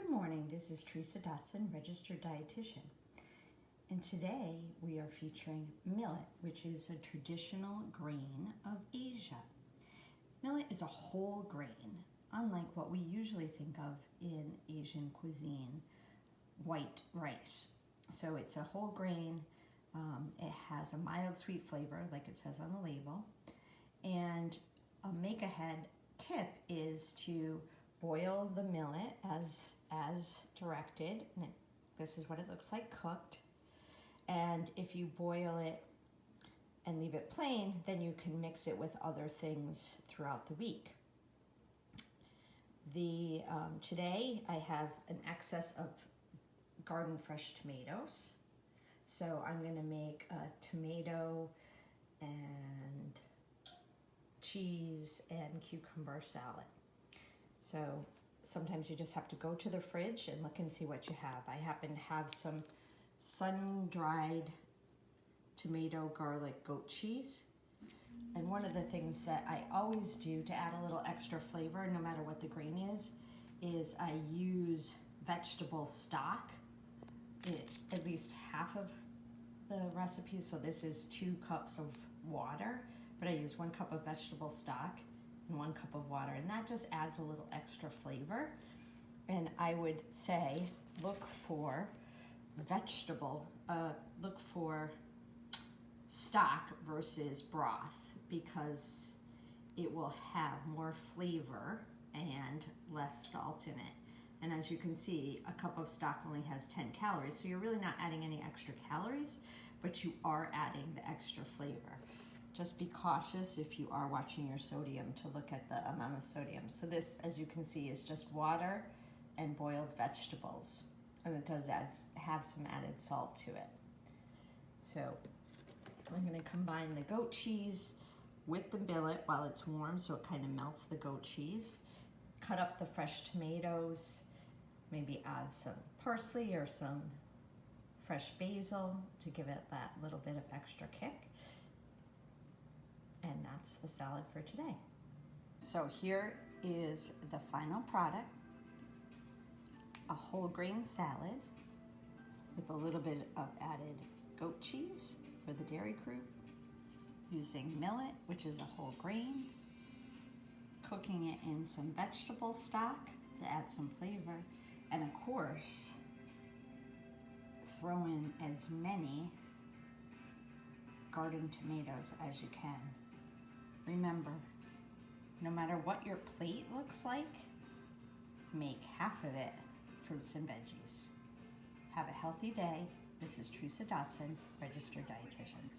Good morning, this is Teresa Dotson, registered dietitian. And today we are featuring millet, which is a traditional grain of Asia. Millet is a whole grain, unlike what we usually think of in Asian cuisine, white rice. So it's a whole grain, it has a mild sweet flavor like it says on the label. And a make ahead tip is to boil the millet as directed. And this is what it looks like cooked. And if you boil it and leave it plain, then you can mix it with other things throughout the week. Today I have an excess of garden fresh tomatoes. So I'm going to make a tomato and cheese and cucumber salad. So sometimes you just have to go to the fridge and look and see what you have. I happen to have some sun-dried tomato, garlic, goat cheese. And one of the things that I always do to add a little extra flavor, no matter what the grain is I use vegetable stock. At least half of the recipe, so this is 2 cups of water, but I use 1 cup of vegetable stock and 1 cup of water, and that just adds a little extra flavor. And I would say look for stock versus broth, because it will have more flavor and less salt in it. And as you can see, a cup of stock only has 10 calories, so you're really not adding any extra calories, but you are adding the extra flavor. Just be cautious if you are watching your sodium to look at the amount of sodium. So this, as you can see, is just water and boiled vegetables. And it does have some added salt to it. So I'm going to combine the goat cheese with the millet while it's warm, so it kind of melts the goat cheese. Cut up the fresh tomatoes, maybe add some parsley or some fresh basil to give it that little bit of extra kick. And that's the salad for today. So here is the final product, a whole grain salad with a little bit of added goat cheese for the dairy crew, using millet, which is a whole grain, cooking it in some vegetable stock to add some flavor, and of course, throw in as many garden tomatoes as you can. Remember, no matter what your plate looks like, make half of it fruits and veggies. Have a healthy day. This is Teresa Dotson, registered dietitian.